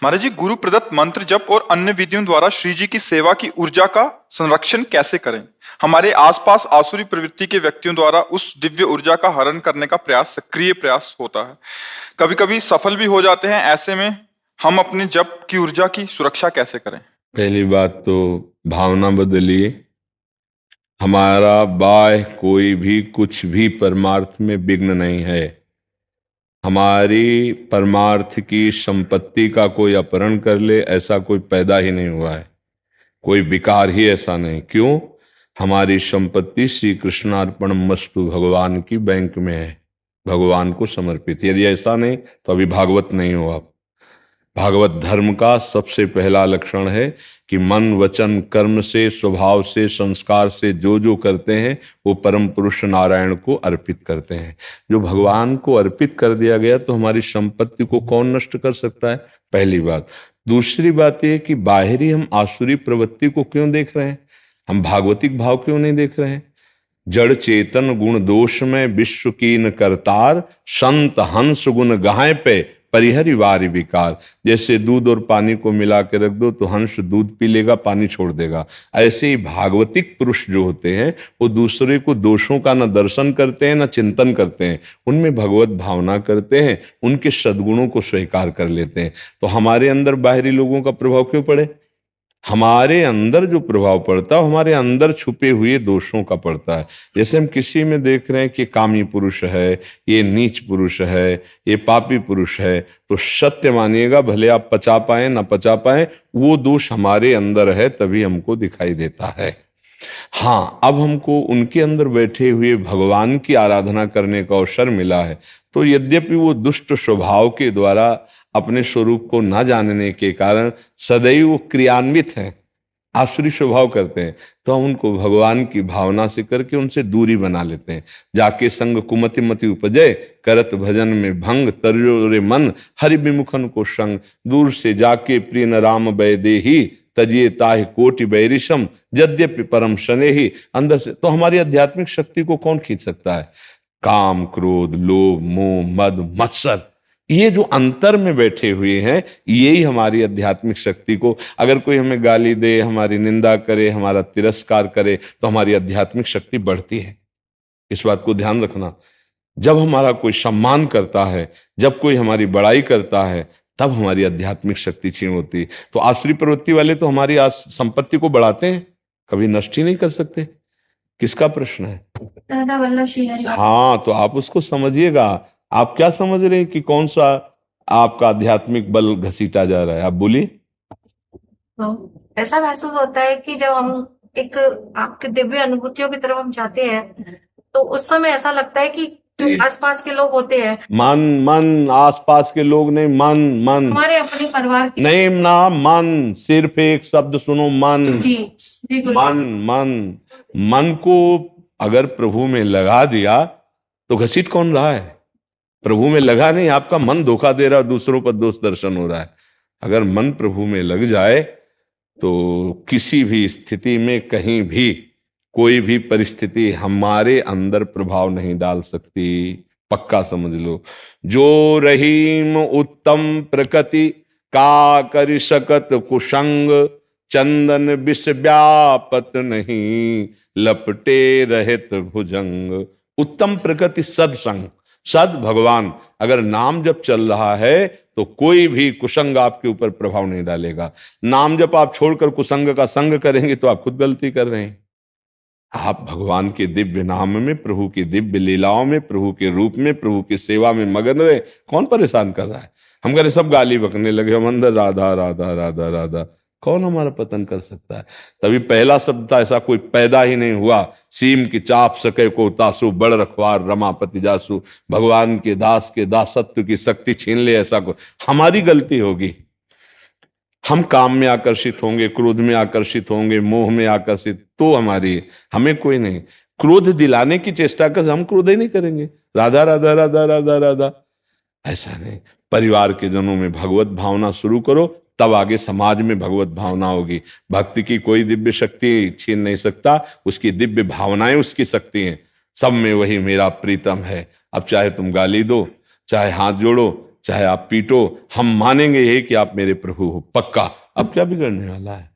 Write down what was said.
महाराज जी, गुरु प्रदत्त मंत्र जप और अन्य विधियों द्वारा श्री जी की सेवा की ऊर्जा का संरक्षण कैसे करें? हमारे आसपास आसुरी प्रवृत्ति के व्यक्तियों द्वारा उस दिव्य ऊर्जा का हरण करने का प्रयास, सक्रिय प्रयास होता है। कभी कभी सफल भी हो जाते हैं। ऐसे में हम अपने जप की ऊर्जा की सुरक्षा कैसे करें? पहली बात तो भावना बदलिए। हमारा बाह्य कोई भी कुछ भी परमार्थ में विघ्न नहीं है। हमारी परमार्थ की संपत्ति का कोई अपहरण कर ले, ऐसा कोई पैदा ही नहीं हुआ है। कोई विकार ही ऐसा नहीं। क्यों? हमारी संपत्ति श्री कृष्णार्पणमस्तु भगवान की बैंक में है, भगवान को समर्पित। यदि ऐसा नहीं तो अभी भागवत नहीं हो आप। भागवत धर्म का सबसे पहला लक्षण है कि मन वचन कर्म से, स्वभाव से, संस्कार से जो जो करते हैं वो परम पुरुष नारायण को अर्पित करते हैं। जो भगवान को अर्पित कर दिया गया तो हमारी संपत्ति को कौन नष्ट कर सकता है? पहली बात। दूसरी बात यह कि बाहरी हम आसुरी प्रवृत्ति को क्यों देख रहे हैं, हम भागवतिक भाव क्यों नहीं देख रहे हैं? जड़ चेतन गुण दोष में विश्व कीन करतार, संत हंस गुण गाय पे परिहरि वारि विकार। जैसे दूध और पानी को मिला के रख दो तो हंस दूध पी लेगा, पानी छोड़ देगा। ऐसे ही भागवतिक पुरुष जो होते हैं वो दूसरे को दोषों का न दर्शन करते हैं न चिंतन करते हैं, उनमें भगवत भावना करते हैं, उनके सद्गुणों को स्वीकार कर लेते हैं। तो हमारे अंदर बाहरी लोगों का प्रभाव क्यों पड़े? हमारे अंदर जो प्रभाव पड़ता है हमारे अंदर छुपे हुए दोषों का पड़ता है। जैसे हम किसी में देख रहे हैं कि कामी पुरुष है, ये नीच पुरुष है, ये पापी पुरुष है, तो सत्य मानिएगा, भले आप पचा पाए ना पचा पाए, वो दोष हमारे अंदर है तभी हमको दिखाई देता है। हाँ, अब हमको उनके अंदर बैठे हुए भगवान की आराधना करने का अवसर मिला है, तो यद्यपि वो दुष्ट स्वभाव के द्वारा अपने स्वरूप को न जानने के कारण सदैव वो क्रियान्वित हैं, आसुरी स्वभाव करते हैं, तो हम उनको भगवान की भावना से करके उनसे दूरी बना लेते हैं। जाके संग कुमति मति उपजय, करत भजन में भंग, तरयो रे मन हरि विमुखन को संग। दूर से जाके प्रिय न राम वैदेही, तजिए ताहि कोटि बैरिशम, यद्यपि परम शने ही। अंदर से तो हमारी आध्यात्मिक शक्ति को कौन खींच सकता है? काम, क्रोध, लोभ, मोह, मद, मत्सर, ये जो अंतर में बैठे हुए हैं, यही हमारी आध्यात्मिक शक्ति को, अगर कोई हमें गाली दे, हमारी निंदा करे, हमारा तिरस्कार करे, तो हमारी आध्यात्मिक शक्ति बढ़ती है। इस बात को ध्यान रखना। जब हमारा कोई सम्मान करता है, जब कोई हमारी बड़ाई करता है, तब हमारी आध्यात्मिक शक्ति क्षीण होती है। तो आसुरी प्रवृत्ति वाले तो हमारी संपत्ति को बढ़ाते हैं, कभी नष्ट ही नहीं कर सकते। किसका प्रश्न है? दादा वल्लभ श्री। हाँ, तो आप उसको समझिएगा। आप क्या समझ रहे हैं कि कौन सा आपका आध्यात्मिक बल घसीटा जा रहा है? आप बोलिए। तो ऐसा महसूस होता है कि जब हम एक आपके दिव्य अनुभूतियों की तरफ हम जाते हैं, तो उस समय ऐसा लगता है कि जो आसपास के लोग होते हैं, मन मन, आसपास के लोग नहीं, मन मन, हमारे अपने परिवार के नहीं ना, मन, सिर्फ एक शब्द सुनो, मन। जी जी मन मन मन को अगर प्रभु में लगा दिया तो घसीट कौन रहा है? प्रभु में लगा नहीं, आपका मन धोखा दे रहा है, दूसरों पर दोष दर्शन हो रहा है। अगर मन प्रभु में लग जाए तो किसी भी स्थिति में, कहीं भी, कोई भी परिस्थिति हमारे अंदर प्रभाव नहीं डाल सकती। पक्का समझ लो। जो रहीम उत्तम प्रकृति का करि सकत कुसंग, चंदन विष व्यापत नहीं, लपटे रहत भुजंग। उत्तम प्रकृति सत्संग, सद भगवान, अगर नाम जब चल रहा है तो कोई भी कुसंग आपके ऊपर प्रभाव नहीं डालेगा। नाम जब आप छोड़कर कुसंग का संग करेंगे तो आप खुद गलती कर रहे हैं। आप भगवान के दिव्य नाम में, प्रभु की दिव्य लीलाओं में, प्रभु के रूप में, प्रभु की सेवा में मगन रहे। कौन परेशान कर रहा है? हम करे सब गाली बकने लगे, हम अंदर राधा राधा राधा राधा। कौन हमारा पतन कर सकता है? तभी पहला शब्द था, ऐसा कोई पैदा ही नहीं हुआ। सीम की चाप सके को तासु, बड़ रखवार रमापति जासु। भगवान के दास के दासत्व की शक्ति छीन ले, ऐसा को हमारी गलती होगी। हम काम में आकर्षित होंगे, क्रोध में आकर्षित होंगे, मोह में आकर्षित, तो हमारी, हमें कोई नहीं। क्रोध दिलाने की चेष्टा कर, हम क्रोध ही नहीं करेंगे। राधा राधा राधा राधा राधा, ऐसा नहीं। परिवार के जनों में भगवत भावना शुरू करो, तब आगे समाज में भगवत भावना होगी। भक्ति की कोई दिव्य शक्ति छीन नहीं सकता, उसकी दिव्य भावनाएं उसकी शक्ति हैं। सब में वही मेरा प्रीतम है। अब चाहे तुम गाली दो, चाहे हाथ जोड़ो, चाहे आप पीटो, हम मानेंगे यही कि आप मेरे प्रभु हो, पक्का। अब क्या बिगड़ने वाला है?